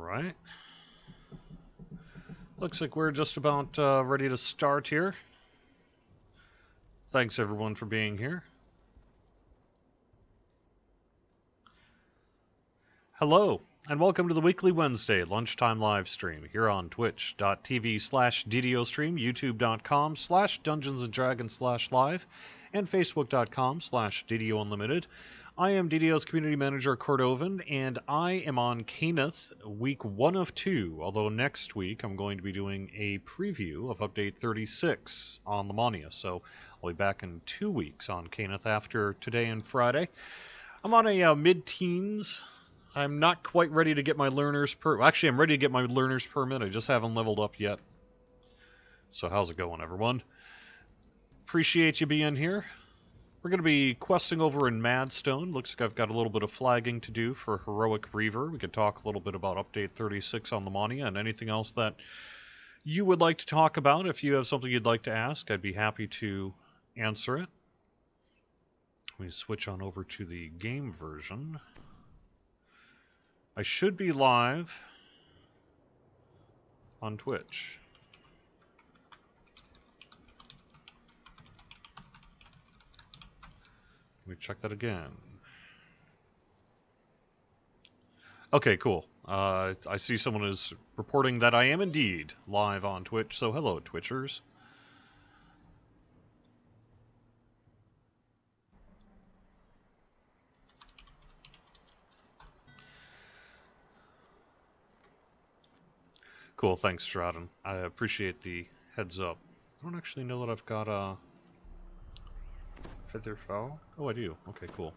Alright. Looks like we're just about ready to start here. Thanks everyone for being here. Hello, and welcome to the weekly Wednesday lunchtime live stream here on twitch.tv/DDOstream, youtube.com/Dungeons&Dragons/live, and facebook.com/DDOunlimited. I am DDO's Community Manager, Cordovan, and I am on Caneth, week 1 of 2, although next week I'm going to be doing a preview of Update 36 on Lamania, so I'll be back in 2 weeks on Caneth after today and Friday. I'm on a mid-teens. I'm not quite ready to get my learner's permit. Actually, I'm ready to get my learner's permit. I just haven't leveled up yet. So how's it going, everyone? Appreciate you being here. We're going to be questing over in Madstone. Looks like I've got a little bit of flagging to do for Heroic Reaver. We could talk a little bit about Update 36 on Lamania and anything else that you would like to talk about. If you have something you'd like to ask, I'd be happy to answer it. Let me switch on over to the game version. I should be live on Twitch. Let me check that again. Okay, cool. I see someone is reporting that I am indeed live on Twitch, so hello, Twitchers. Cool, thanks, Stratton. I appreciate the heads up. I don't actually know that I've got a Feather Foul. Oh, I do. Okay, cool.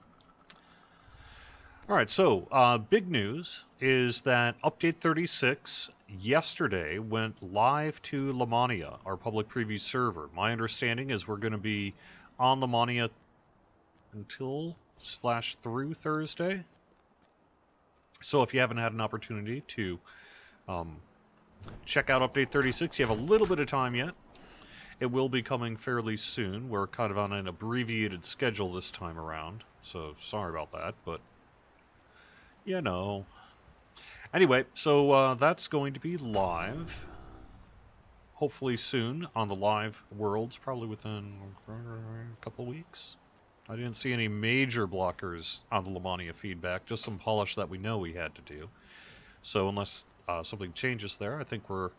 Alright, so big news is that Update 36 yesterday went live to Lamania, our public preview server. My understanding is we're going to be on Lamania until/through Thursday. So if you haven't had an opportunity to check out Update 36, you have a little bit of time yet. It will be coming fairly soon. We're kind of on an abbreviated schedule this time around, so sorry about that, but you know. Anyway, so that's going to be live, hopefully soon, on the live worlds, probably within a couple weeks. I didn't see any major blockers on the Lamania feedback, just some polish that we know we had to do. So unless something changes there, I think we're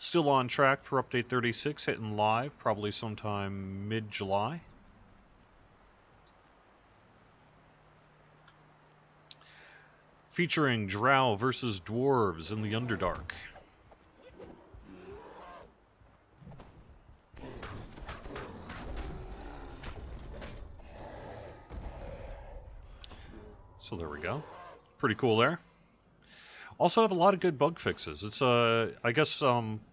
still on track for Update 36, hitting live probably sometime mid-July. Featuring Drow versus Dwarves in the Underdark. So there we go. Pretty cool there. Also have a lot of good bug fixes. It's I guess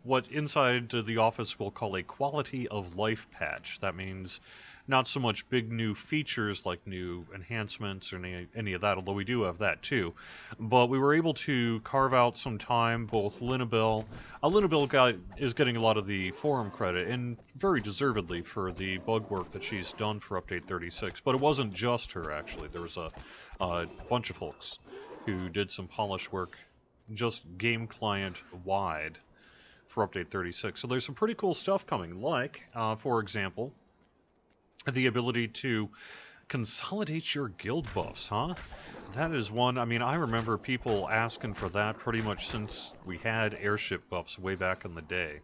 what inside the office we'll call a quality of life patch. That means not so much big new features like new enhancements or any of that, although we do have that too. But we were able to carve out some time, both Linabelle. Linabelle is getting a lot of the forum credit, and very deservedly for the bug work that she's done for Update 36. But it wasn't just her, actually. There was a bunch of folks who did some polish work just game client wide for Update 36. So there's some pretty cool stuff coming, like, for example, the ability to consolidate your guild buffs, huh? That is one, I mean, I remember people asking for that pretty much since we had airship buffs way back in the day.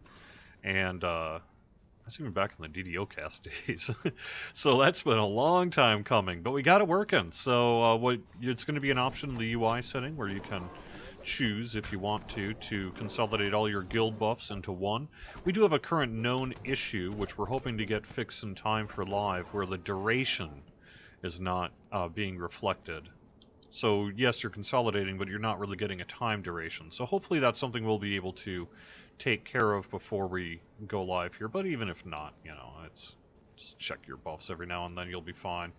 And that's even back in the DDO cast days. So that's been a long time coming, but we got it working. So it's going to be an option in the UI setting where you can choose, if you want to consolidate all your guild buffs into one. We do have a current known issue, which we're hoping to get fixed in time for live, where the duration is not being reflected. So yes, you're consolidating, but you're not really getting a time duration. So hopefully that's something we'll be able to take care of before we go live here. But even if not, you know, it's just check your buffs every now and then, you'll be fine.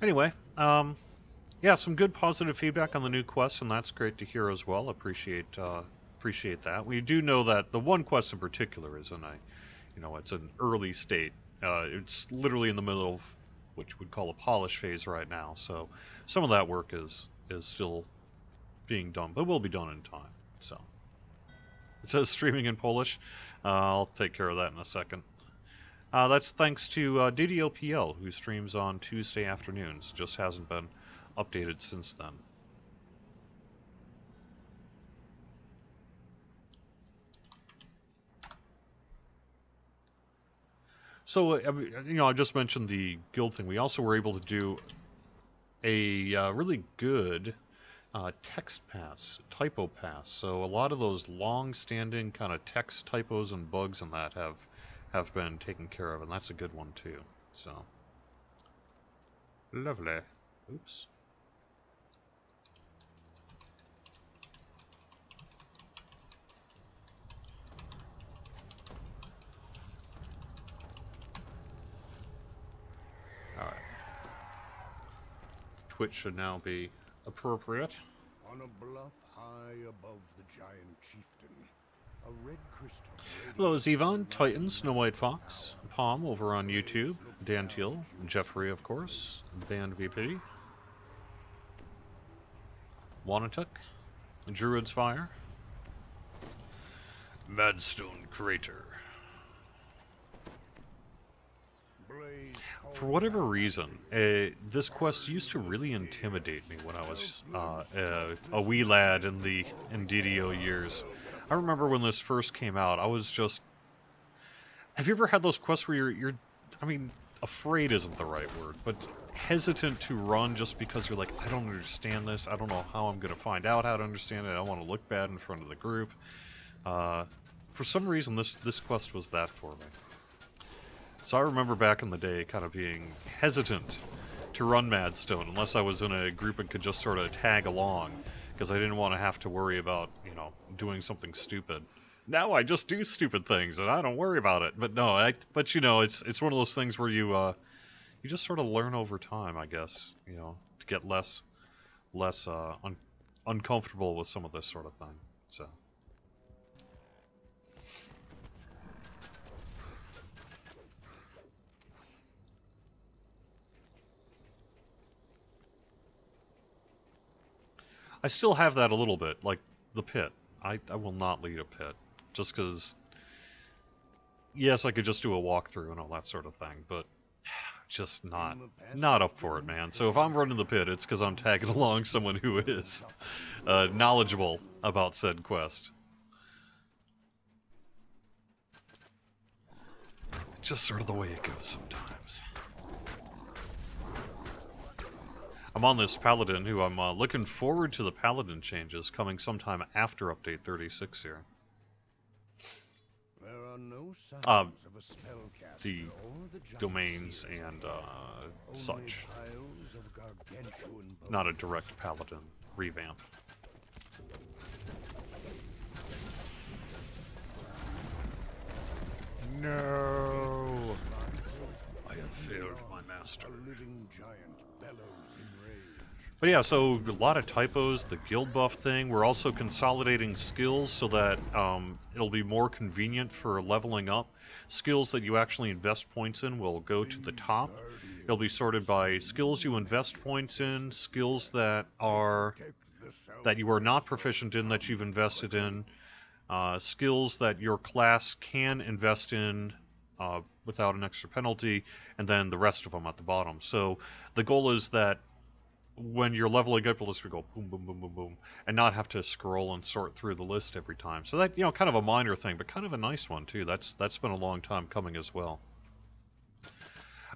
Anyway, Yeah, some good positive feedback on the new quests, and that's great to hear as well. Appreciate that. We do know that the one quest in particular is in a, it's an early state. It's literally in the middle of which we'd call a polish phase right now. So some of that work is still being done, but will be done in time. So it says streaming in Polish. I'll take care of that in a second. That's thanks to DDOPL, who streams on Tuesday afternoons. Just hasn't been updated since then. So, I just mentioned the guild thing. We also were able to do a really good text pass, typo pass. So a lot of those long-standing kind of text typos and bugs and that have been taken care of, and that's a good one too. So lovely. Oops. All right. Twitch should now be appropriate. On a bluff high above the giant chieftain, a red crystal. Hello, Yvonne, Titan, Snow White Fox, Palm over on YouTube, Dan Teal, Jeffrey, of course, Band VP, Wanatuk, Druid's Fire, Madstone Crater. For whatever reason, this quest used to really intimidate me when I was a wee lad in DDO years. I remember when this first came out, I was just... Have you ever had those quests where you're I mean, afraid isn't the right word, but hesitant to run just because you're like, I don't understand this, I don't know how I'm going to find out how to understand it, I don't want to look bad in front of the group. For some reason, this quest was that for me. So I remember back in the day kind of being hesitant to run Madstone unless I was in a group and could just sort of tag along, because I didn't want to have to worry about, doing something stupid. Now I just do stupid things and I don't worry about it. But no, it's one of those things where you just sort of learn over time, I guess, to get less uncomfortable with some of this sort of thing. So. I still have that a little bit, like the pit. I will not lead a pit, just because, yes, I could just do a walkthrough and all that sort of thing, but just not up for it, man. So if I'm running the pit, it's because I'm tagging along someone who is knowledgeable about said quest. Just sort of the way it goes sometimes. I'm on this Paladin who I'm looking forward to the Paladin changes coming sometime after update 36 here. There are no signs of a spellcaster the domains and such. Not a direct Paladin revamp. No! I have failed my master. But yeah, so a lot of typos, the guild buff thing. We're also consolidating skills so that it'll be more convenient for leveling up. Skills that you actually invest points in will go to the top. It'll be sorted by skills you invest points in, skills that you are not proficient in that you've invested in, skills that your class can invest in without an extra penalty, and then the rest of them at the bottom. So the goal is that when you're leveling up, you'll just go boom, boom, boom, boom, boom, and not have to scroll and sort through the list every time. So that, kind of a minor thing, but kind of a nice one too. That's been a long time coming as well.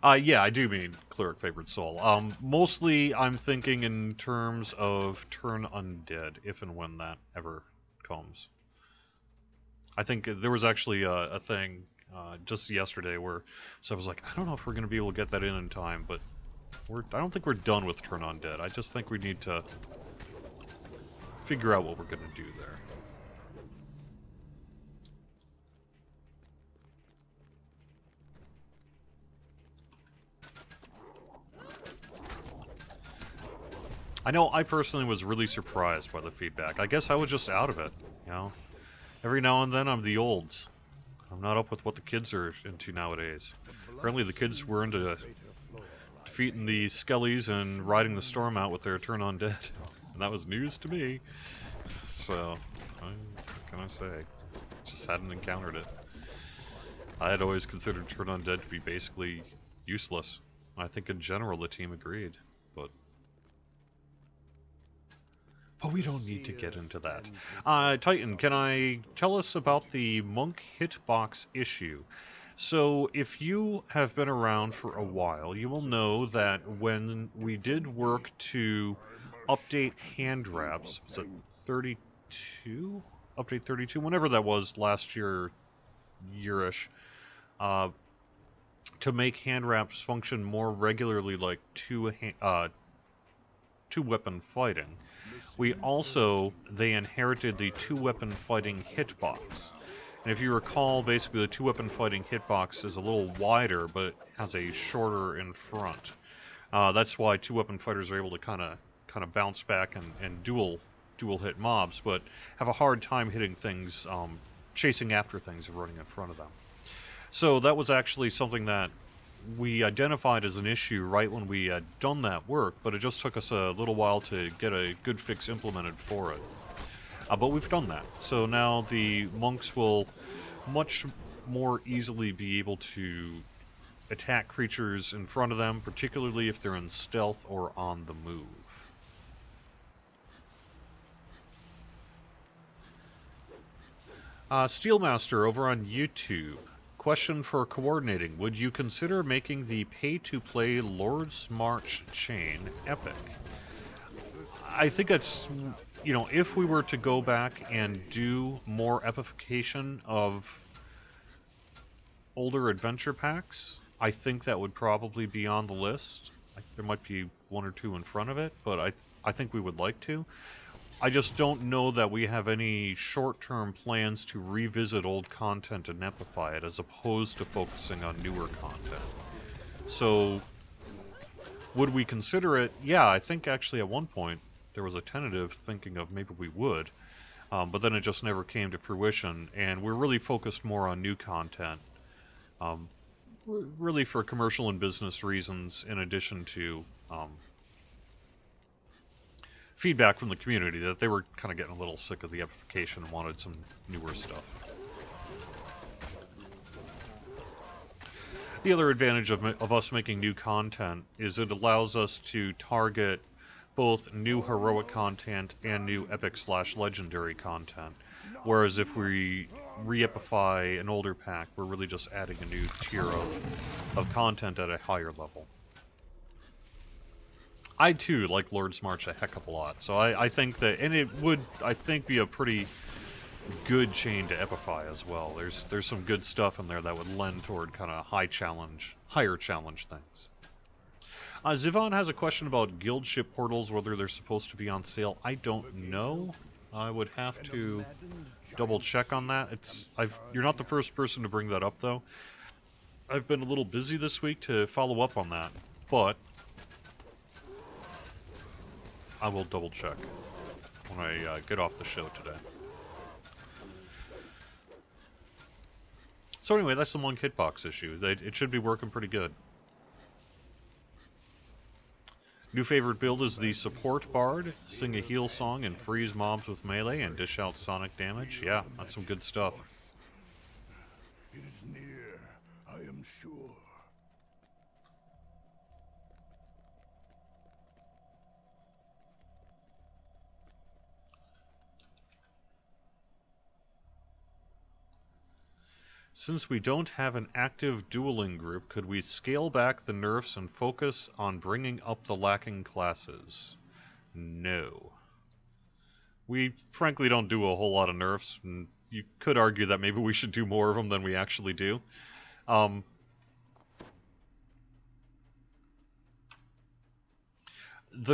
Yeah, I do mean Cleric Favored Soul. Mostly I'm thinking in terms of Turn Undead, if and when that ever comes. I think there was actually a thing just yesterday where so I was like, I don't know if we're going to be able to get that in time, but I don't think we're done with Turn Undead. I just think we need to figure out what we're going to do there. I know I personally was really surprised by the feedback. I guess I was just out of it, you know? Every now and then I'm the olds. I'm not up with what the kids are into nowadays. Apparently the kids were into defeating the skellies and riding the storm out with their turn on dead. And that was news to me. So, what can I say? Just hadn't encountered it. I had always considered turn on dead to be basically useless. I think in general the team agreed, but we don't need to get into that. Titan, can I tell us about the monk hitbox issue? So, if you have been around for a while, you will know that when we did work to update hand wraps, was it 32? Update 32? Whenever that was, last year-ish, to make hand wraps function more regularly like two-weapon fighting. They inherited the two-weapon fighting hitbox. And if you recall, basically the two-weapon fighting hitbox is a little wider, but has a shorter in front. That's why two-weapon fighters are able to kind of bounce back and dual hit mobs, but have a hard time hitting things, chasing after things and running in front of them. So that was actually something that we identified as an issue right when we had done that work, but it just took us a little while to get a good fix implemented for it. But we've done that, so now the monks will much more easily be able to attack creatures in front of them, particularly if they're in stealth or on the move. Steelmaster over on YouTube. Question for coordinating. Would you consider making the pay-to-play Lord's March chain epic? I think that's, you know, if we were to go back and do more epification of older adventure packs, I think that would probably be on the list. There might be one or two in front of it, but I think we would like to. I just don't know that we have any short-term plans to revisit old content and epify it, as opposed to focusing on newer content. So, would we consider it? Yeah, I think actually at one point there was a tentative thinking of maybe we would, but then it just never came to fruition, and we're really focused more on new content, really for commercial and business reasons, in addition to feedback from the community that they were kind of getting a little sick of the epification and wanted some newer stuff. The other advantage of us making new content is it allows us to target both new heroic content and new epic/legendary content. Whereas if we re-epify an older pack, we're really just adding a new tier of content at a higher level. I too like Lord's March a heck of a lot, so I think that, and it would, I think, be a pretty good chain to epify as well. There's some good stuff in there that would lend toward kind of higher challenge things. Zivon has a question about guild ship portals, whether they're supposed to be on sale. I don't know. I would have to double check on that. You're not the first person to bring that up, though. I've been a little busy this week to follow up on that, but I will double check when I get off the show today. So anyway, that's the monk hitbox issue. It should be working pretty good. New favorite build is the support bard. Sing a heal song and freeze mobs with melee and dish out sonic damage. Yeah, that's some good stuff. It is near, I am sure. Since we don't have an active dueling group, could we scale back the nerfs and focus on bringing up the lacking classes? No. We frankly don't do a whole lot of nerfs, and you could argue that maybe we should do more of them than we actually do. The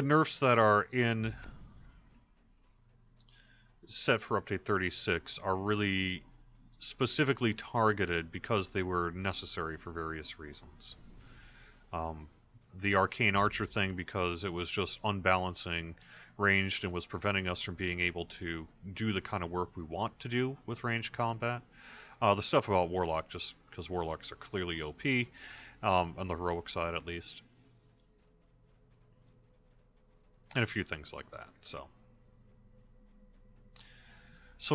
nerfs that are set for update 36 are really specifically targeted because they were necessary for various reasons. the arcane archer thing because it was just unbalancing ranged and was preventing us from being able to do the kind of work we want to do with ranged combat. The stuff about warlock, just because warlocks are clearly OP, on the heroic side at least, and a few things like that. So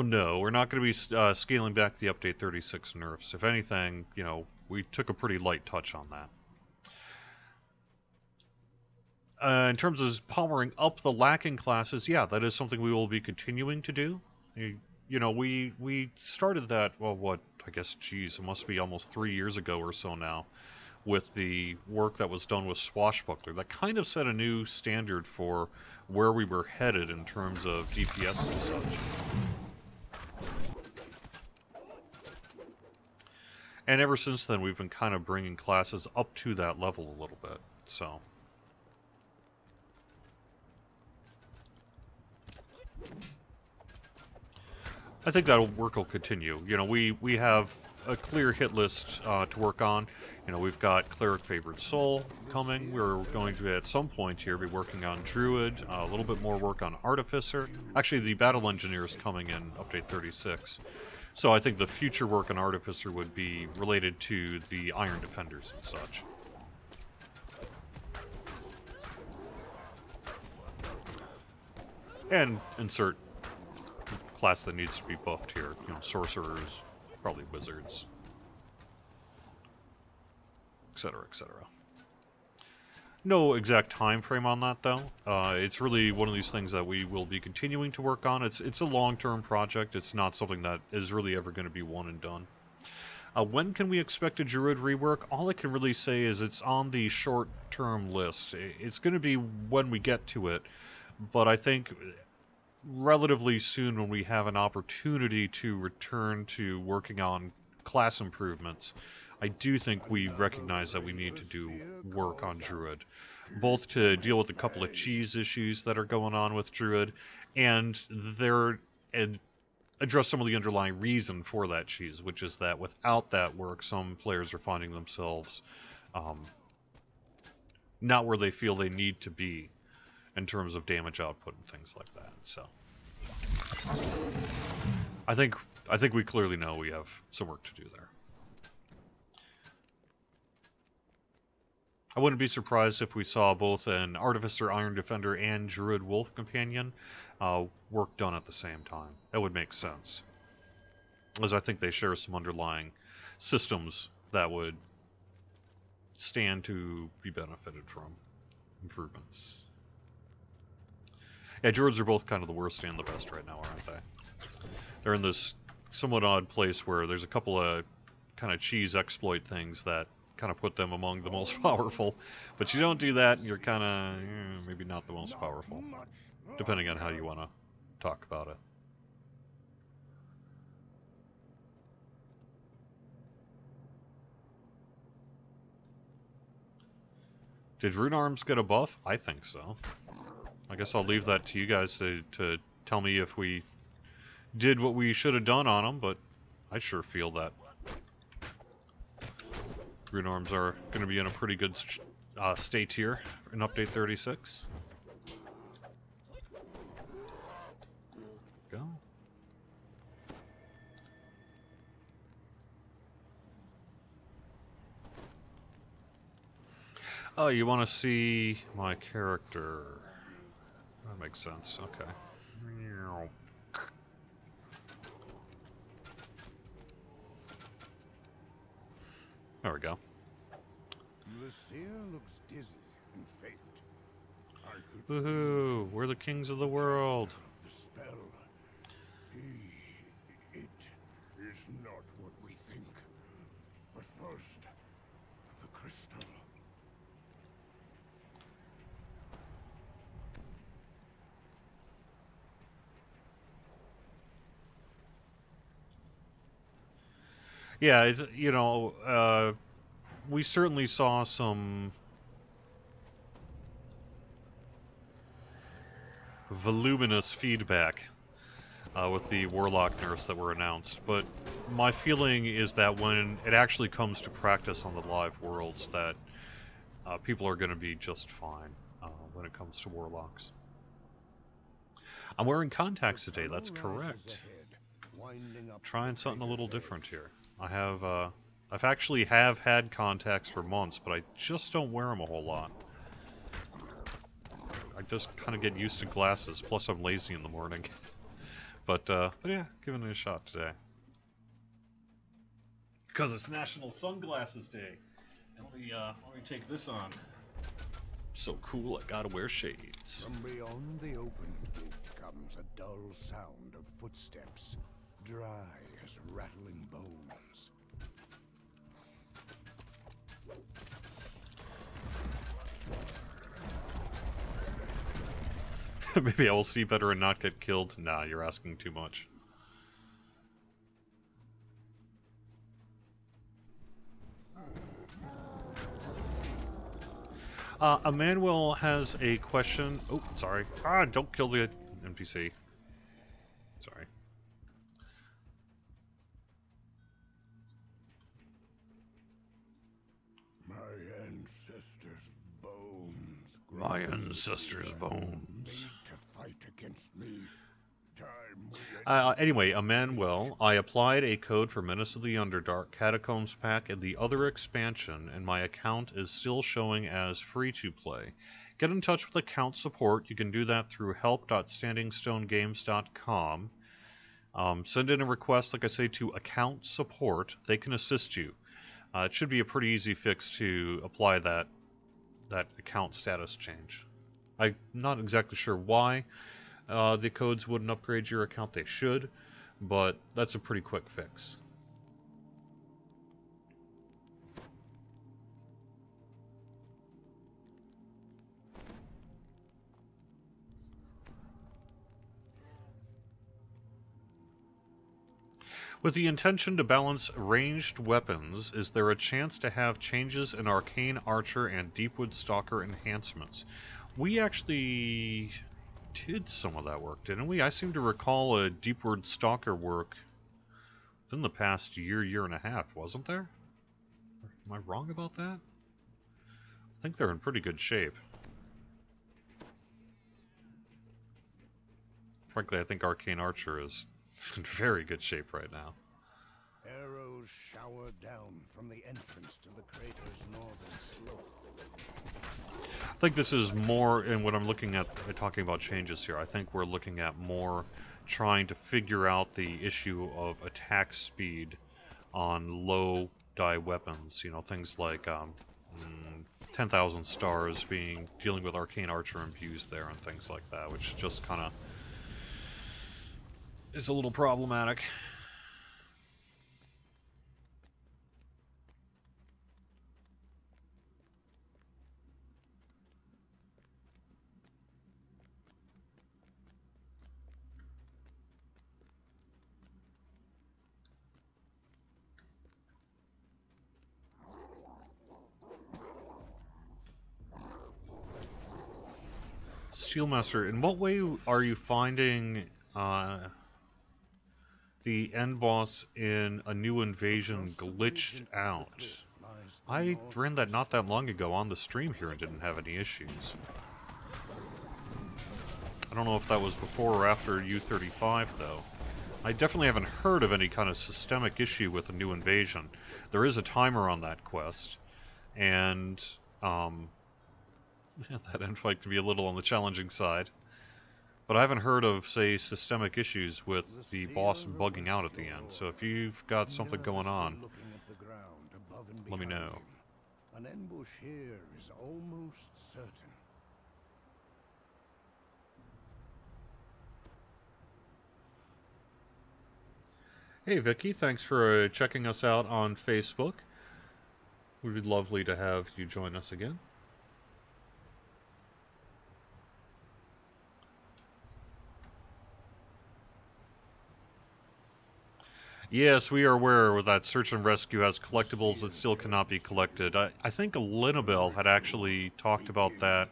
no, we're not going to be scaling back the update 36 nerfs. If anything, you know, we took a pretty light touch on that. In terms of powering up the lacking classes, yeah, that is something we will be continuing to do. You know, we started that, well, what, I guess, geez, it must be almost 3 years ago or so now, with the work that was done with Swashbuckler. That kind of set a new standard for where we were headed in terms of DPS and such. And ever since then, we've been kind of bringing classes up to that level a little bit, so... I think that work will continue. You know, we have a clear hit list to work on. You know, we've got Cleric Favored Soul coming. We're going to, at some point here, be working on Druid, a little bit more work on Artificer. Actually, the Battle Engineer is coming in Update 36. So I think the future work on Artificer would be related to the Iron Defenders and such. And insert class that needs to be buffed here. You know, sorcerers, probably wizards, etc., etc. No exact time frame on that, though. It's really one of these things that we will be continuing to work on. It's a long-term project. It's not something that is really ever going to be one and done. When can we expect a Druid rework? All I can really say is it's on the short-term list. It's going to be when we get to it, but I think relatively soon when we have an opportunity to return to working on class improvements, I do think we recognize that we need to do work on Druid, both to deal with a couple of cheese issues that are going on with Druid, and address some of the underlying reason for that cheese, which is that without that work, some players are finding themselves not where they feel they need to be in terms of damage output and things like that. So I think we clearly know we have some work to do there. I wouldn't be surprised if we saw both an Artificer Iron Defender and Druid Wolf Companion work done at the same time. That would make sense, as I think they share some underlying systems that would stand to be benefited from improvements. Yeah, Druids are both kind of the worst and the best right now, aren't they? They're in this somewhat odd place where there's a couple of kind of cheese exploit things that kind of put them among the most powerful. But you don't do that, and you're kind of maybe not the most powerful, depending on how you want to talk about it. Did Rune Arms get a buff? I think so. I guess I'll leave that to you guys to tell me if we did what we should have done on them, but I sure feel that Rune Arms are going to be in a pretty good state here in Update 36. Go. Oh, you want to see my character? That makes sense. Okay. There we go. Lucia looks dizzy and faint. Woohoo! We're the kings of the world. The spell. It is not what we think. But first, the crystal. Yeah, it's, you know, we certainly saw some voluminous feedback with the Warlock nerfs that were announced, but my feeling is that when it actually comes to practice on the live worlds, that people are going to be just fine when it comes to warlocks. I'm wearing contacts today, that's correct. Trying something a little different here. I've actually had contacts for months, but I just don't wear them a whole lot. I just kind of get used to glasses, plus I'm lazy in the morning. But yeah, giving it a shot today. Because it's National Sunglasses Day. And let me take this on. So cool, I gotta wear shades. From beyond the open gate comes a dull sound of footsteps, dry as rattling bones. Maybe I will see better and not get killed. Nah, you're asking too much. Emmanuel has a question. Oh, sorry. Don't kill the NPC. Sorry. My ancestors' bones. My ancestors' bones. Made to fight against me. Anyway, Emmanuel, I applied a code for Menace of the Underdark Catacombs Pack and the other expansion, and my account is still showing as free to play. Get in touch with account support. You can do that through help.standingstonegames.com. Send in a request, like I say, to account support. They can assist you. It should be a pretty easy fix to apply that account status change. I'm not exactly sure why the codes wouldn't upgrade your account. They should, but that's a pretty quick fix. With the intention to balance ranged weapons, is there a chance to have changes in Arcane Archer and Deepwood Stalker enhancements? We actually did some of that work, didn't we? I seem to recall a Deepwood Stalker work within the past year and a half, wasn't there? Am I wrong about that? I think they're in pretty good shape. Frankly, I think Arcane Archer is in very good shape right now. Arrows shower down from the entrance to the crater's northern slope. I think this is more, and when I'm looking at talking about changes here, I think we're looking at more trying to figure out the issue of attack speed on low die weapons. You know, things like 10,000 stars dealing with Arcane Archer imbues there and things like that, which just kind of is a little problematic. Steelmaster, in what way are you finding the end boss in A New Invasion glitched out? I ran that not that long ago on the stream here and didn't have any issues. I don't know if that was before or after U35 though. I definitely haven't heard of any kind of systemic issue with A New Invasion. There is a timer on that quest, and that end fight can be a little on the challenging side. But I haven't heard of, say, systemic issues with the boss bugging out at the end. So if you've got something going on, let me know. An ambush here is almost certain. Hey Vicky, thanks for checking us out on Facebook. It would be lovely to have you join us again. Yes, we are aware that Search and Rescue has collectibles that still cannot be collected. I think Linabelle had actually talked about that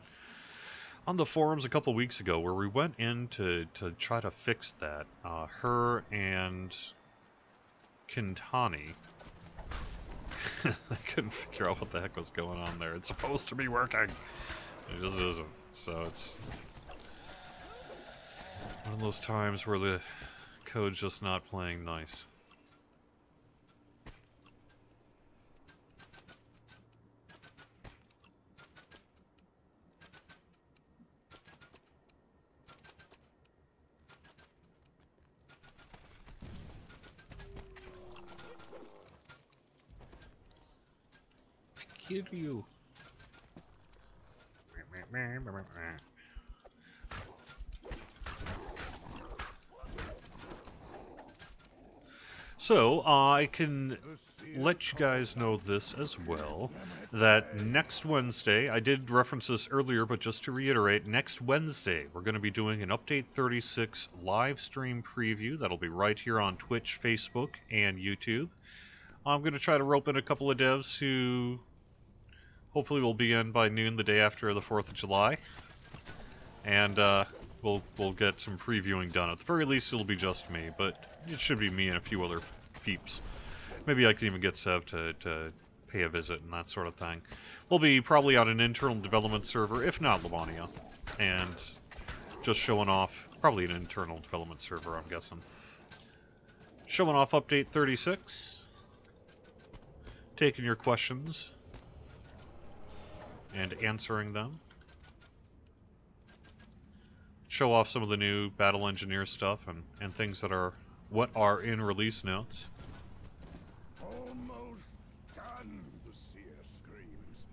on the forums a couple weeks ago, where we went in to try to fix that. Her and Kintani I couldn't figure out what the heck was going on there. It's supposed to be working. It just isn't. So it's one of those times where the code's just not playing nice. Give you. So, I can let you guys know this as well, that next Wednesday, I did reference this earlier, but just to reiterate, next Wednesday, we're going to be doing an Update 36 live stream preview. That'll be right here on Twitch, Facebook, and YouTube. I'm going to try to rope in a couple of devs who hopefully will be in by noon the day after the 4th of July. And we'll get some previewing done. At the very least, it'll be just me, but it should be me and a few other peeps. Maybe I can even get Sev to pay a visit and that sort of thing. We'll be probably on an internal development server, if not Livonia, and just showing off, probably an internal development server, I'm guessing. Showing off Update 36, taking your questions, and answering them. Show off some of the new Battle Engineer stuff and things that are what are in release notes. Almost done, the seer screams.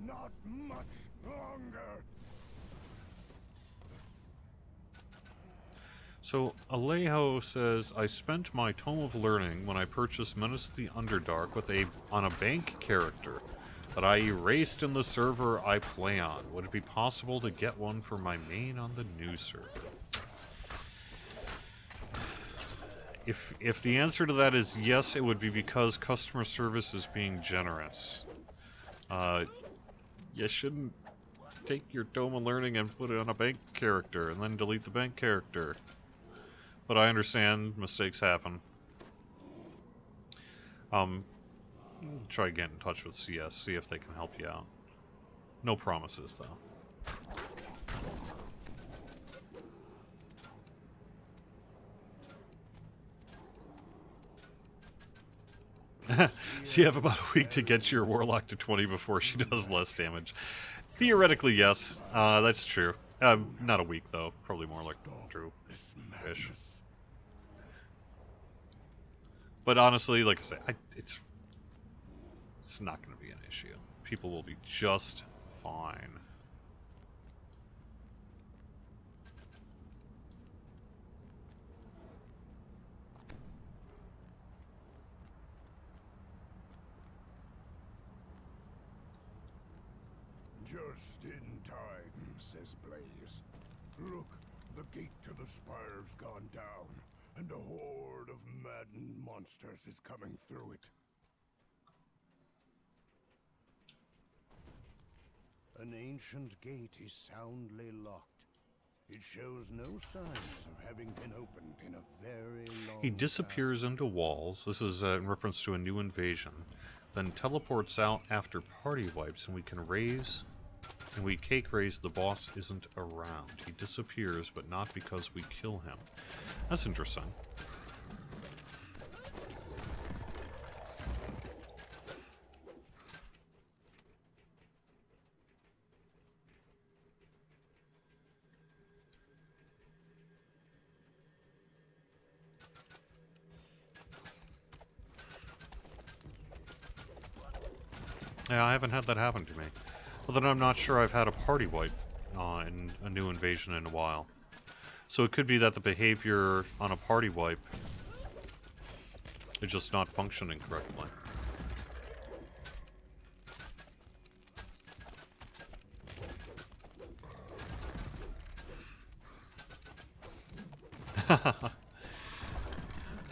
Not much longer. So Alejo says, I spent my Tome of Learning when I purchased Menace of the Underdark on a bank character that I erased in the server I play on. Would it be possible to get one for my main on the new server? If the answer to that is yes, it would be because customer service is being generous. You shouldn't take your Tome of Learning and put it on a bank character and then delete the bank character. But I understand mistakes happen. Try to get in touch with CS, see if they can help you out. No promises, though. So you have about a week to get your Warlock to 20 before she does less damage. Theoretically, yes. That's true. Not a week, though. Probably more like Drew-ish. But honestly, like I say, it's not going to be an issue. People will be just fine. Just in time, says Blaze. Look, the gate to the spire's gone down, and a horde of maddened monsters is coming through it. An ancient gate is soundly locked. It shows no signs of having been opened in a very long He disappears time. into walls. This is in reference to a new invasion. Then teleports out after party wipes, and we can raise... And we cake raise the boss isn't around. He disappears, but not because we kill him. That's interesting. Yeah, I haven't had that happen to me. Well, then I'm not sure I've had a party wipe in a new invasion in a while. So it could be that the behavior on a party wipe is just not functioning correctly.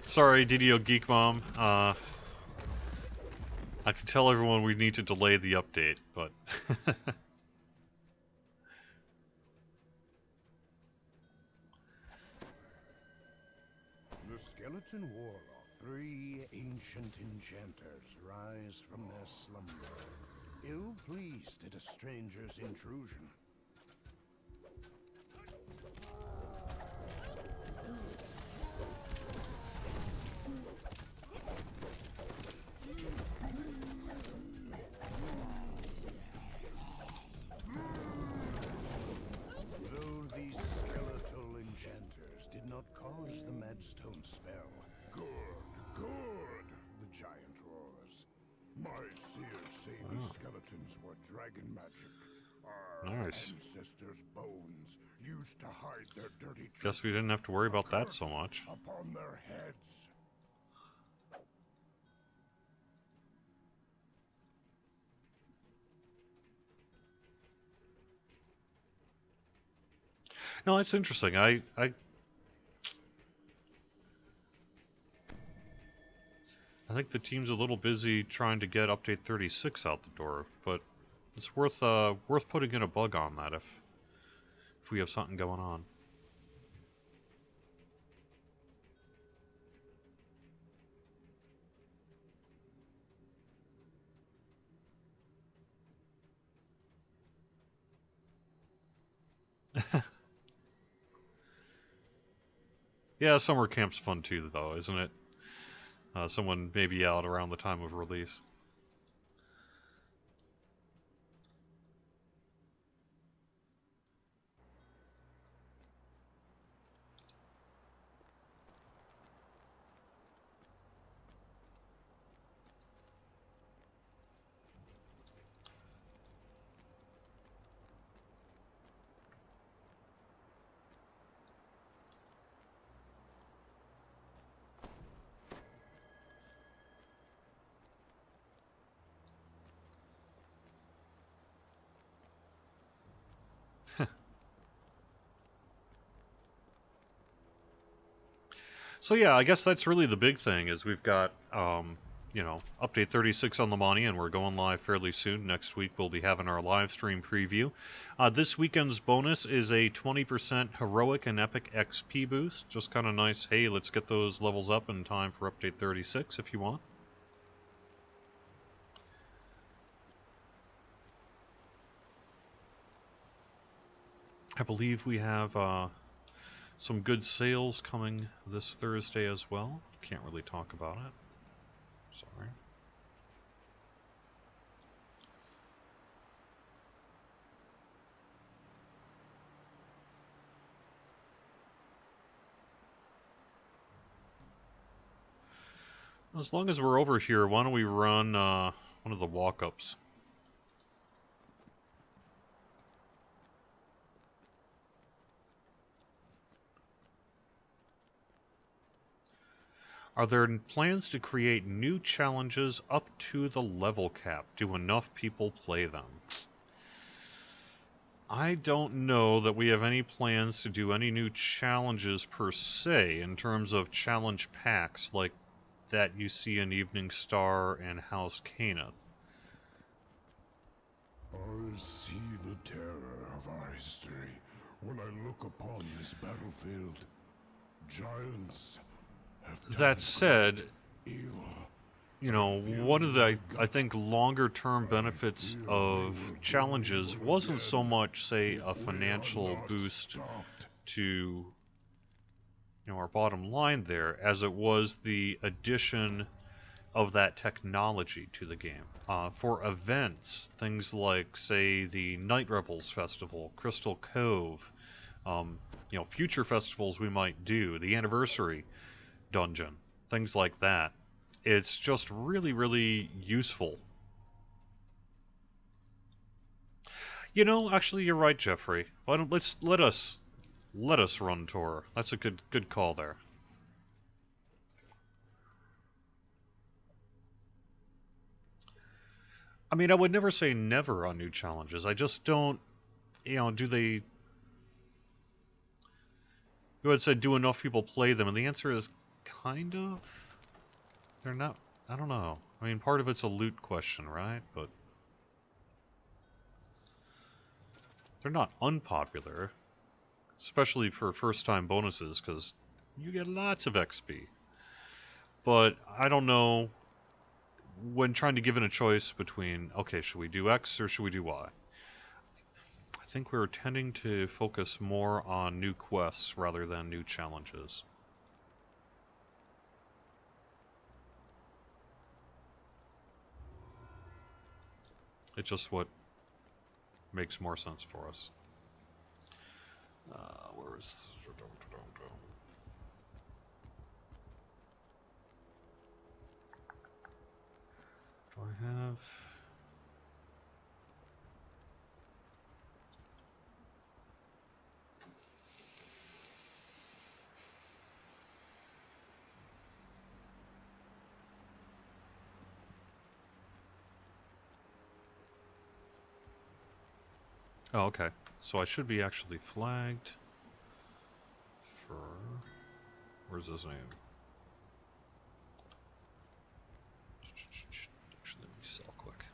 Sorry, DDO Geek Mom. I can tell everyone we need to delay the update, but... The skeleton warlock Three ancient enchanters rise from their slumber, ill-pleased at a stranger's intrusion. Though these skeletal enchanters did not cause the Madstone spell. Good, good, the giant roars. My seers say these skeletons were dragon magic. Our Nice. ancestors' bones used to hide their dirty Guess we tricks. didn't have to worry A about that curse so much. upon their heads. No, it's interesting. I think the team's a little busy trying to get update 36 out the door, but it's worth putting in a bug on that if we have something going on. Yeah, summer camp's fun too, though, isn't it? Someone may be out around the time of release. So yeah, I guess that's really the big thing is we've got, you know, update 36 on the money, and we're going live fairly soon. Next week we'll be having our live stream preview. This weekend's bonus is a 20% heroic and epic XP boost. Just kind of nice. Hey, let's get those levels up in time for update 36 if you want. I believe we have some good sales coming this Thursday as well. Can't really talk about it. Sorry. As long as we're over here, why don't we run one of the walk-ups? Are there plans to create new challenges up to the level cap? Do enough people play them? I don't know that we have any plans to do any new challenges per se in terms of challenge packs like that you see in Evening Star and House Canath. I see the terror of our history when I look upon this battlefield. Giants have done That said, great evil. you know, one of the, I think, longer-term benefits of challenges wasn't so much, say, a financial boost to, you know, our bottom line there, as it was the addition of that technology to the game. For events, things like, say, the Night Revels Festival, Crystal Cove, you know, future festivals we might do, the Anniversary Dungeon, things like that. It's just really, really useful. You know, actually, you're right, Jeffrey. Why don't let us run Tor. That's a good call there. I mean, I would never say never on new challenges. I just don't, you know, do they? You had said, do enough people play them? And the answer is kind of. They're not. I don't know. I mean, part of it's a loot question, right? But they're not unpopular, especially for first-time bonuses, because you get lots of XP. But I don't know, when trying to give it a choice between, okay, should we do X or should we do Y? I think we're tending to focus more on new quests rather than new challenges. It's just what makes more sense for us. Where is... Do I have... Oh, okay. So I should be actually flagged for... Where's his name? Actually, let me sell quick.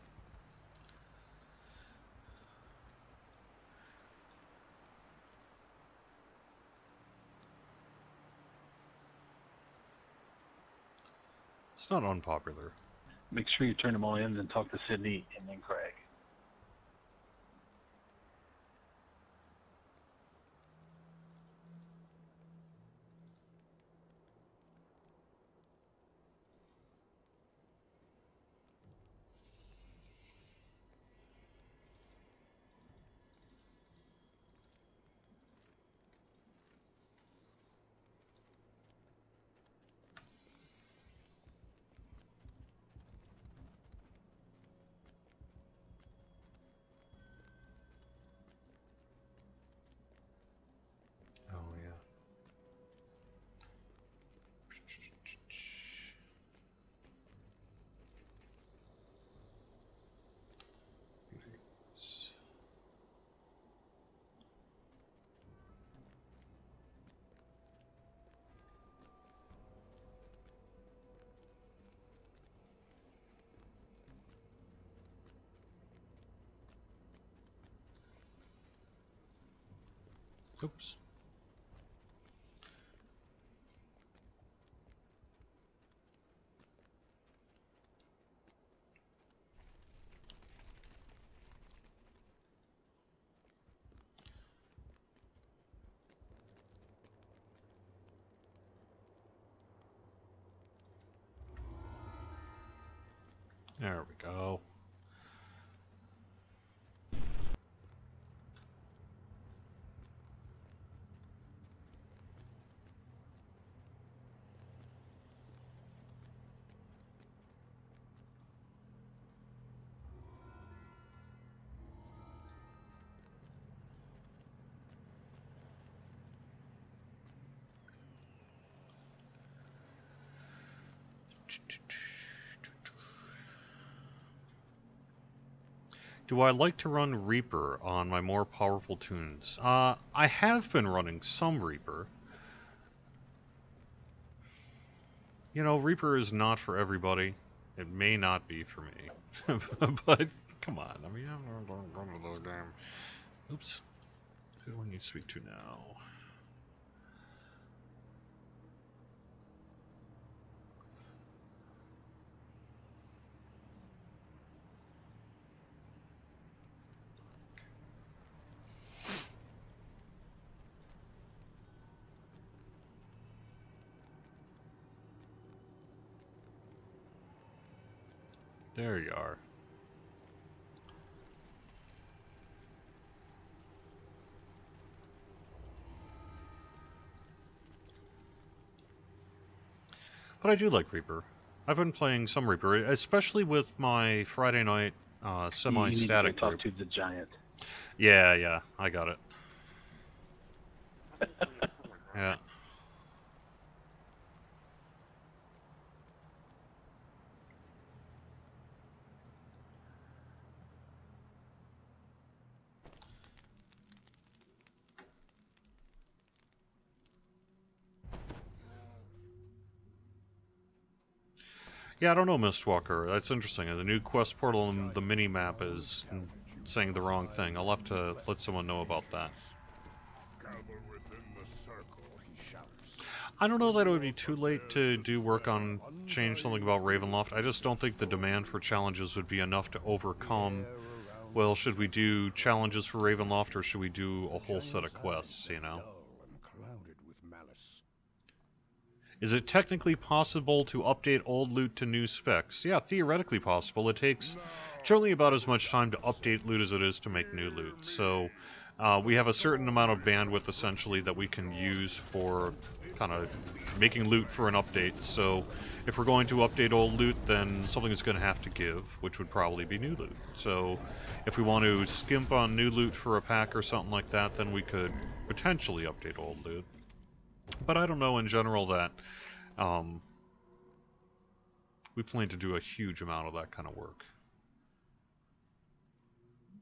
It's not unpopular. Make sure you turn them all in and talk to Sydney and then Craig. Oh, yeah. Oops. There we go. Do I like to run Reaper on my more powerful tunes? I have been running some Reaper. You know, Reaper is not for everybody. It may not be for me. But, come on, I mean, I'm not running those damn... Oops. Who do I need to speak to now? There you are. But I do like Reaper. I've been playing some Reaper, especially with my Friday night semi-static You need to go group. talk to the giant. Yeah, I got it. Yeah. Yeah, I don't know, Mistwalker. That's interesting. The new quest portal and the mini-map is saying the wrong thing. I'll have to let someone know about that. Gather within the circle, he shouts. I don't know that it would be too late to do work on change something about Ravenloft. I just don't think the demand for challenges would be enough to overcome. Well, should we do challenges for Ravenloft, or should we do a whole set of quests, you know? Is it technically possible to update old loot to new specs? Yeah, theoretically possible. It takes generally about as much time to update loot as it is to make new loot. So we have a certain amount of bandwidth, essentially, that we can use for kind of making loot for an update. So if we're going to update old loot, then something is going to have to give, which would probably be new loot. So if we want to skimp on new loot for a pack or something like that, then we could potentially update old loot. But I don't know in general that we plan to do a huge amount of that kind of work.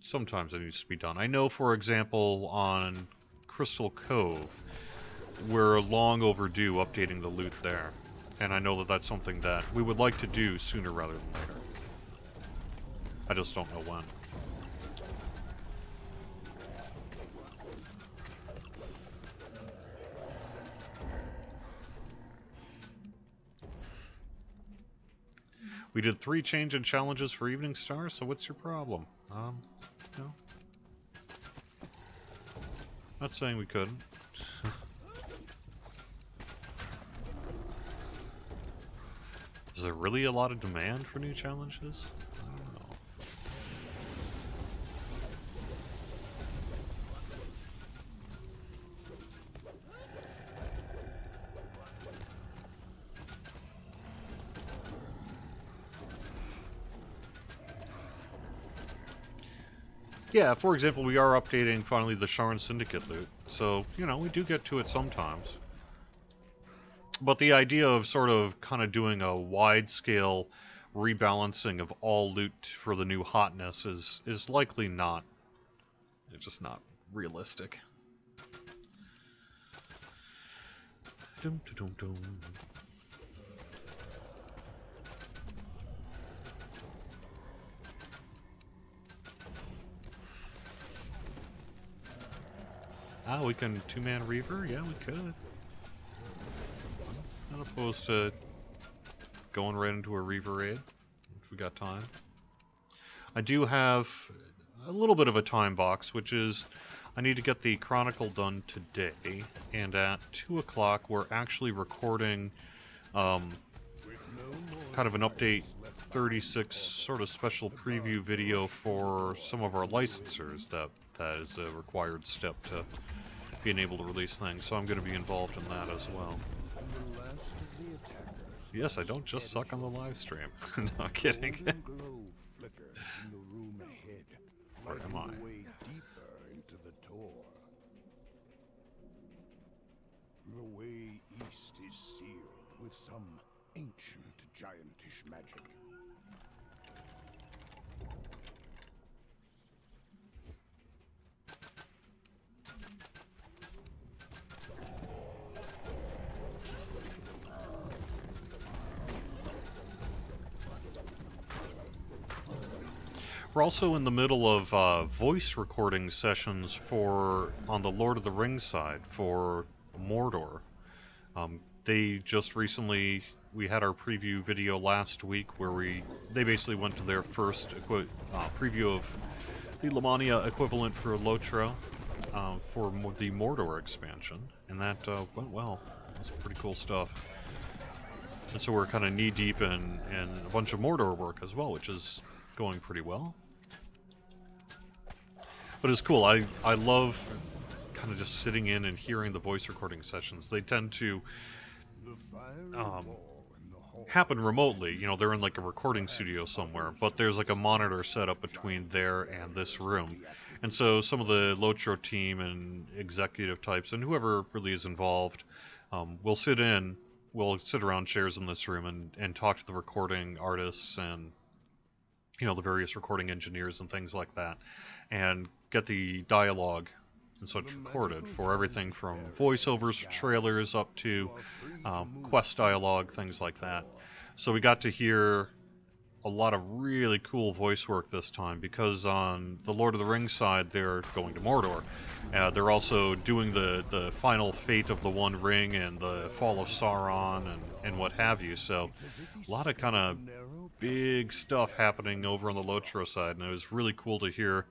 Sometimes it needs to be done. I know, for example, on Crystal Cove, we're long overdue updating the loot there. And I know that that's something that we would like to do sooner rather than later. I just don't know when. We did 3 change and challenges for Evening Star, so what's your problem? No. Not saying we couldn't. Is there really a lot of demand for new challenges? I don't know. Yeah, for example, we are updating finally the Sharn Syndicate loot, so, you know, we do get to it sometimes. But the idea of sort of kind of doing a wide-scale rebalancing of all loot for the new hotness is likely not. It's just not realistic. Dum dum dum. Ah, we can 2-man Reaver? Yeah, we could. Not opposed to going right into a Reaver raid, if we got time. I do have a little bit of a time box, which is I need to get the Chronicle done today, and at 2 o'clock we're actually recording kind of an update 36 sort of special preview video for some of our licensors. That is a required step to being able to release things, so I'm going to be involved in that as well. Yes, I don't just suck on the live stream. No kidding. Where am I? The way east is sealed with some ancient giantish magic. We're also in the middle of voice recording sessions on the Lord of the Rings side for Mordor. They just recently, we had our preview video last week where they basically went to their first preview of the Lamania equivalent for Lotro for the Mordor expansion, and that went well. That's pretty cool stuff. And so we're kind of knee-deep in a bunch of Mordor work as well, which is going pretty well. But it's cool. I love kind of just sitting in and hearing the voice recording sessions. They tend to happen remotely. You know, they're in like a recording studio somewhere, but there's like a monitor set up between there and this room. And so some of the Lotro team and executive types and whoever really is involved will sit around chairs in this room and talk to the recording artists and, you know, the various recording engineers and things like that, and get the dialogue and such recorded for everything from voiceovers for trailers up to quest dialogue, things like that. So we got to hear a lot of really cool voice work this time, because on the Lord of the Rings side, they're going to Mordor. They're also doing the final fate of the One Ring and the fall of Sauron and what have you. So a lot of kind of big stuff happening over on the Lotro side, and it was really cool to hear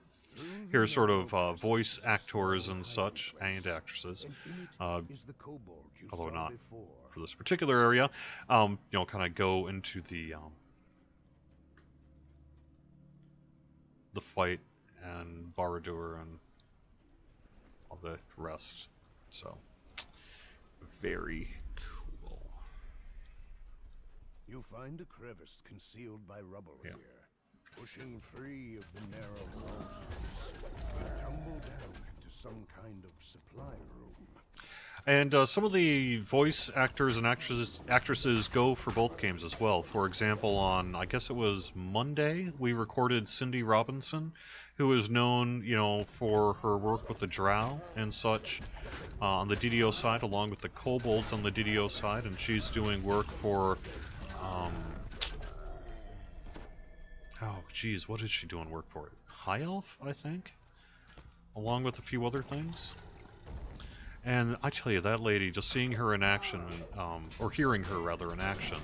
sort of voice actors and such, and actresses, although not for this particular area, you know, kind of go into the fight and Barad-dûr and all the rest. So very cool. You find a crevice concealed by rubble here. Pushing free of the narrow crawl space, you tumble down into some kind of supply room. And some of the voice actors and actresses go for both games as well. For example, on, I guess it was Monday, we recorded Cindy Robinson, who is known, you know, for her work with the Drow and such on the DDO side, along with the Kobolds on the DDO side, and she's doing work for, oh geez, what is she doing work for? High Elf, I think? Along with a few other things. And I tell you, that lady, just seeing her in action, or hearing her rather in action,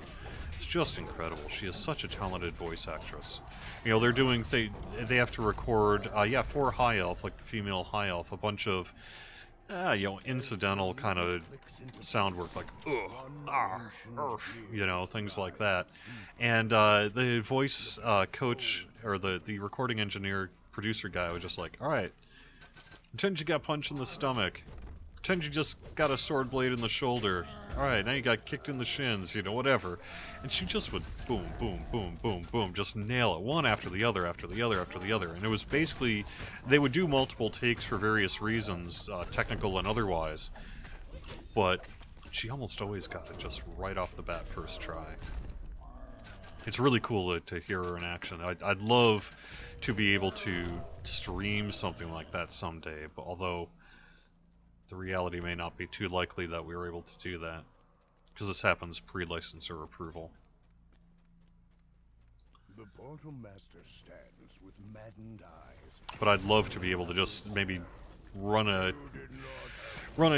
is just incredible. She is such a talented voice actress. You know, they're doing, they have to record, yeah, for High Elf, like the female High Elf, a bunch of, you know, incidental kind of sound work, like, ugh, ah, you know, things like that. And the voice coach, or the recording engineer, producer guy was just like, alright, pretend you got punched in the stomach. Pretend you just got a sword blade in the shoulder. Alright, now you got kicked in the shins, you know, whatever. And she just would boom, boom, boom, boom, boom, just nail it, one after the other, after the other, after the other. And it was basically, they would do multiple takes for various reasons, technical and otherwise. But she almost always got it just right off the bat, first try. It's really cool to hear her in action. I'd love to be able to stream something like that someday, but although the reality may not be too likely that we were able to do that, because this happens pre-licensor approval. The Portal Master stands with maddened eyes. But I'd love to be able to just maybe run a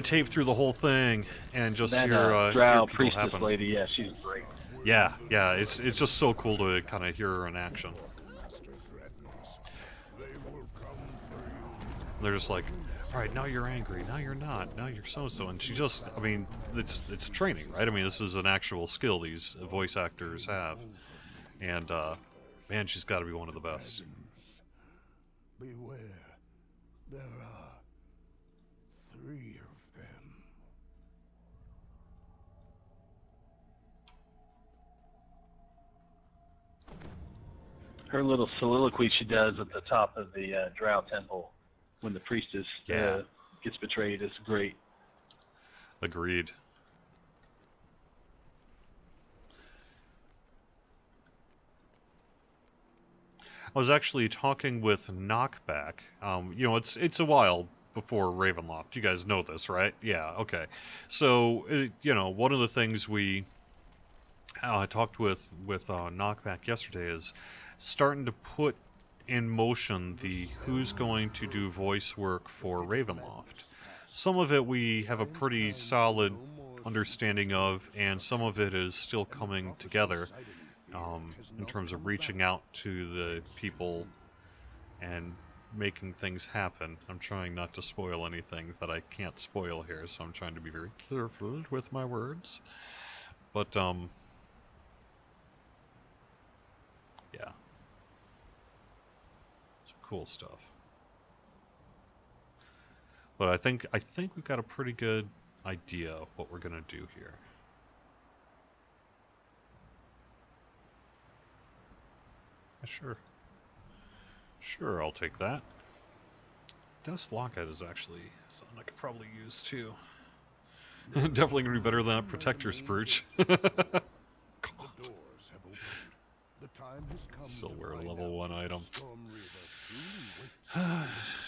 tape through the whole thing and just that, hear Drow people priestess happen. lady, yeah, she's great. Yeah, it's just so cool to kind of hear her in action. Master threatens. They will come for you. They're just like, all right, now you're angry, now you're not, now you're so-and-so, and she just, I mean, it's training, right? I mean, this is an actual skill these voice actors have, and man, she's got to be one of the best. Beware, there are 3 of them. Her little soliloquy she does at the top of the Drow temple when the priestess gets betrayed is great. Agreed. I was actually talking with Knockback. You know, it's a while before Ravenloft. You guys know this, right? Yeah, okay. So, you know, one of the things we talked with Knockback yesterday is starting to put in motion the who's going to do voice work for Ravenloft. Some of it we have a pretty solid understanding of, and some of it is still coming together in terms of reaching out to the people and making things happen. I'm trying not to spoil anything that I can't spoil here, so I'm trying to be very careful with my words. But, yeah. Some cool stuff. But I think we've got a pretty good idea of what we're gonna do here. Sure. Sure, I'll take that. Death's Locket is actually something I could probably use too. Definitely gonna be better than a Protector's Brooch. Still wear a level 1 item.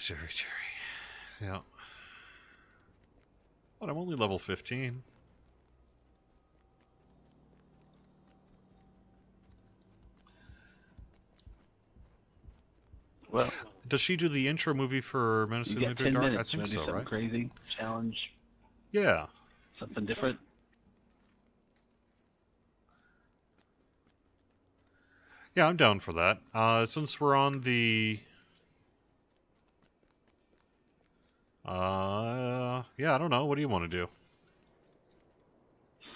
Cherry. Yeah. But I'm only level 15. Does she do the intro movie for Menace You in the got Midway 10 Dark? minutes. I think You want to do so, something right? crazy? Challenge? Yeah. Something different? Yeah, I'm down for that. Since we're on the... yeah, I don't know. What do you want to do?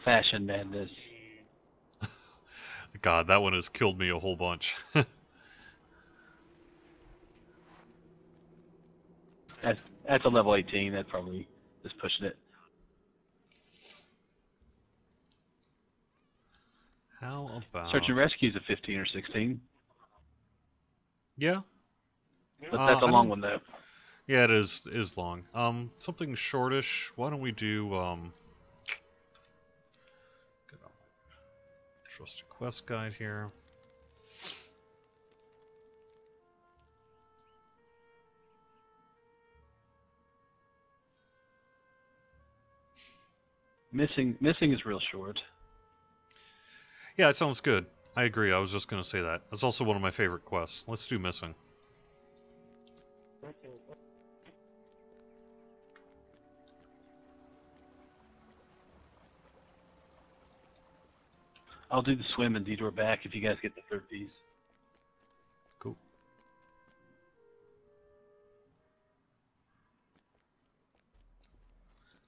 Fashion Madness. God, that one has killed me a whole bunch. That's a level 18. That probably is pushing it. How about... Search and Rescue is a 15 or 16. Yeah? But that's a I long don't... one, though. Yeah, it is long. Something shortish. Why don't we do, get on my trusted quest guide here. Missing is real short. Yeah, it sounds good. I agree. I was just going to say that. That's also one of my favorite quests. Let's do Missing. I'll do the swim and detour back if you guys get the third piece. Cool.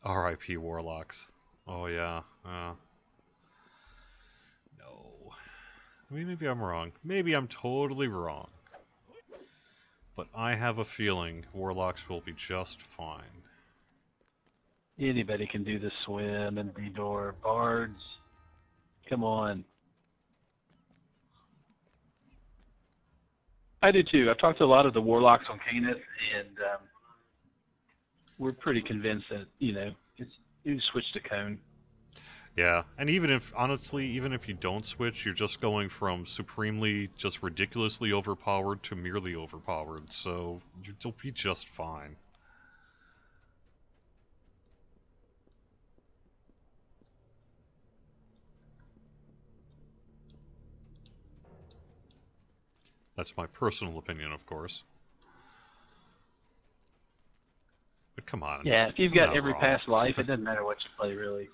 R.I.P. Warlocks. Oh, yeah. No. I mean, maybe I'm wrong. Maybe I'm totally wrong. But I have a feeling Warlocks will be just fine. Anybody can do the swim and detour. Bards, come on. I do too. I've talked to a lot of the Warlocks on Canis, and we're pretty convinced that, you switch to Cone. Yeah, and even if, honestly, even if you don't switch, you're just going from supremely, just ridiculously overpowered to merely overpowered, so you'll be just fine. That's my personal opinion, of course. But come on. Yeah, if you've I'm got not every wrong. past life, it doesn't matter what you play, really.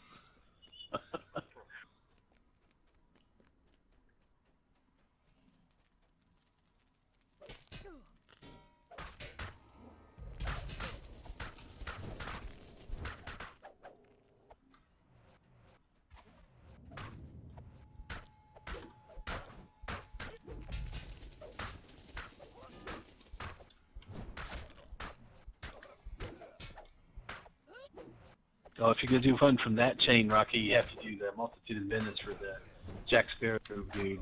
Oh, if you're going to do fun from that chain, Rocky, you have to do the Multitude of Minutes for the Jack Sparrow dude.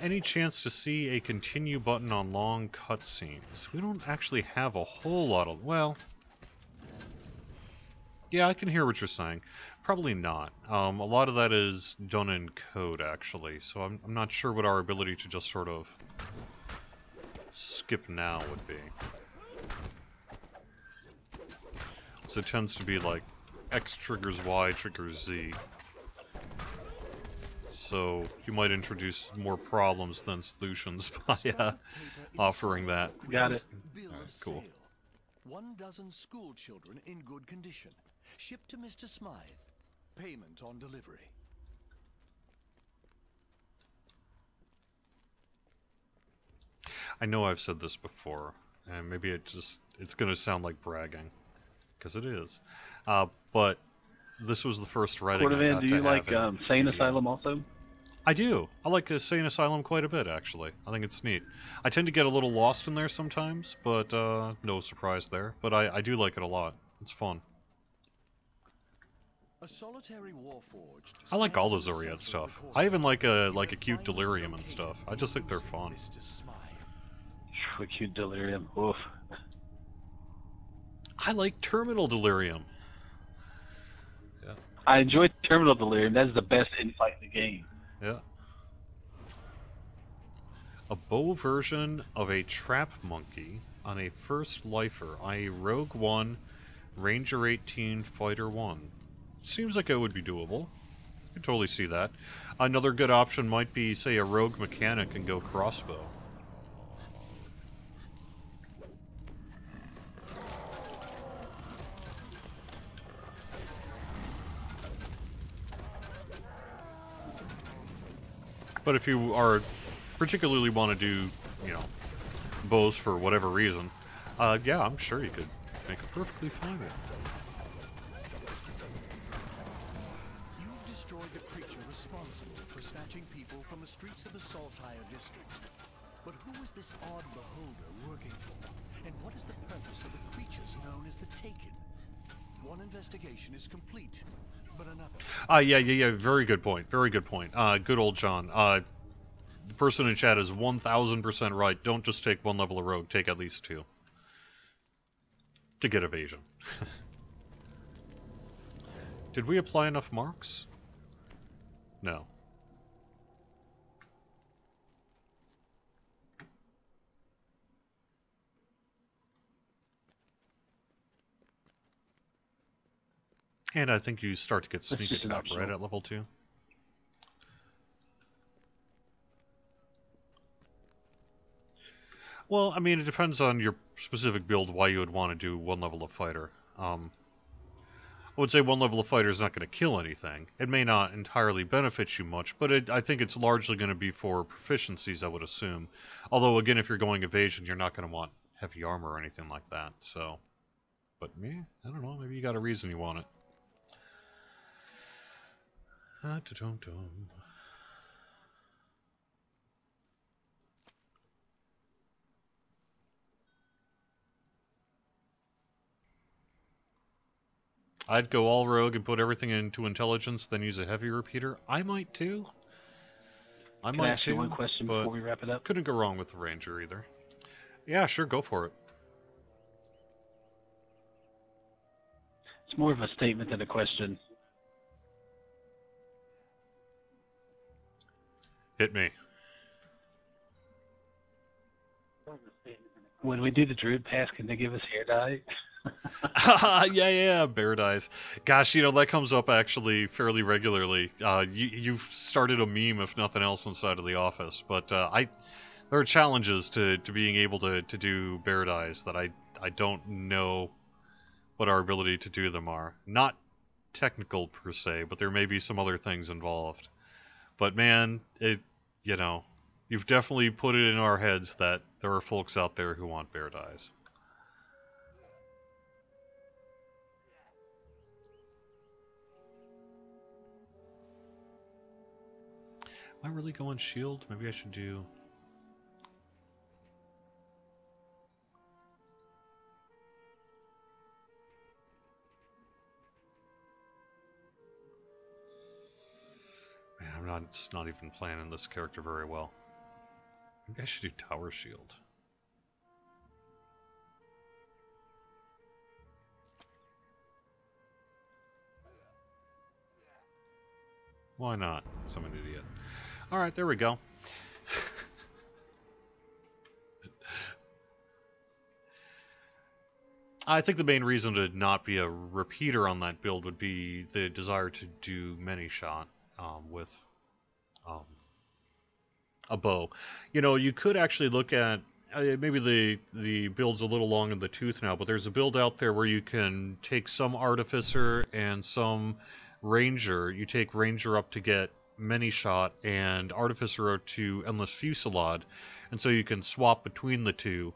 Any chance to see a continue button on long cutscenes? We don't actually have a whole lot of... Well... Yeah, I can hear what you're saying. Probably not. A lot of that is done in code, actually, so I'm not sure what our ability to just sort of skip now would be. So it tends to be like X triggers Y triggers Z. So you might introduce more problems than solutions by offering that. Got it. Alright, cool. 12 school children in good condition. Shipped to Mr. Smythe. Payment on delivery. I know I've said this before, and maybe it's gonna sound like bragging, because it is. But this was the first Reading I Cordovan, got do to you have like in Sane DDO. Asylum also? I do. I like Sane Asylum quite a bit, actually. I think it's neat. I tend to get a little lost in there sometimes, but no surprise there. But I do like it a lot. It's fun. A solitary warforged I like all the stands in Zuriat center of stuff. the I even like courtyard. like You a cute have finally Delirium and located stuff. the I just think they're elusive fun. Mr. Smythe. Acute Delirium. Oof. I like Terminal Delirium. Yeah. I enjoyed Terminal Delirium. That's the best infight in the game. Yeah. A bow version of a trap monkey on a first lifer, i.e. Rogue 1, Ranger 18, Fighter 1. Seems like it would be doable. I can totally see that. Another good option might be, say, a rogue mechanic and go crossbow. But if you are particularly want to do, you know, bows for whatever reason, yeah, I'm sure you could make a perfectly fine one. You've destroyed the creature responsible for snatching people from the streets of the Saltire district. But who is this odd beholder working for? And what is the purpose of the creatures known as the Taken? One investigation is complete, but another... Yeah. Very good point. Very good point. Good old John. The person in chat is 1000% right. Don't just take one level of rogue. Take at least 2. To get evasion. Did we apply enough marks? No. And I think you start to get sneak just an attack right optional. at level 2. Well, I mean, it depends on your specific build why you would want to do one level of fighter. I would say one level of fighter is not going to kill anything. It may not entirely benefit you much, but I think it's largely going to be for proficiencies, I would assume. Although, again, if you're going evasion, you're not going to want heavy armor or anything like that, so... But me, I don't know, maybe you got a reason you want it. I'd go all rogue and put everything into intelligence, then use a heavy repeater. I might too. Can I ask you one question before we wrap it up? Couldn't go wrong with the ranger either. Yeah, sure, go for it. It's more of a statement than a question. Hit me. When we do the Druid Pass, can they give us hair dye? Yeah, bear dies. Gosh, you know, that comes up actually fairly regularly. You've started a meme, if nothing else, inside of the office. But there are challenges to being able to do bear dies that I don't know what our ability to do them are. Not technical per se, but there may be some other things involved. But man, you know, you've definitely put it in our heads that there are folks out there who want bear dies. Am I really going shield? Maybe I should do... Man, I'm just not even planning this character very well. Maybe I should do tower shield. Why not? I'm an idiot. Alright, there we go. I think the main reason to not be a repeater on that build would be the desire to do many shot with a bow. You know, you could actually look at maybe the build's a little long in the tooth now, but there's a build out there where you can take some artificer and some ranger. You take ranger up to get many shot and artificer up to endless fusillade, and so you can swap between the two,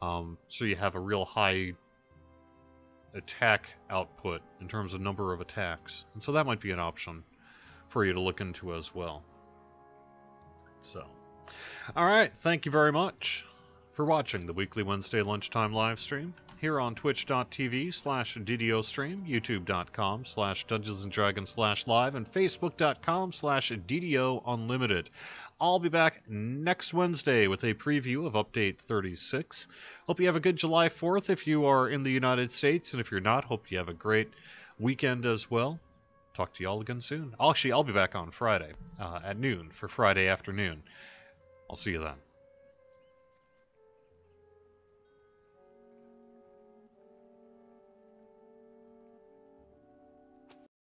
so you have a real high attack output in terms of number of attacks. And so that might be an option for you to look into as well. So, alright, thank you very much for watching the weekly Wednesday lunchtime live stream here on twitch.tv/DDOstream, youtube.com/DungeonsandDragons/live, and facebook.com/DDOUnlimited. I'll be back next Wednesday with a preview of Update 36. Hope you have a good July 4th if you are in the United States, and if you're not, hope you have a great weekend as well. Talk to you all again soon. Actually, I'll be back on Friday at noon for Friday afternoon. I'll see you then.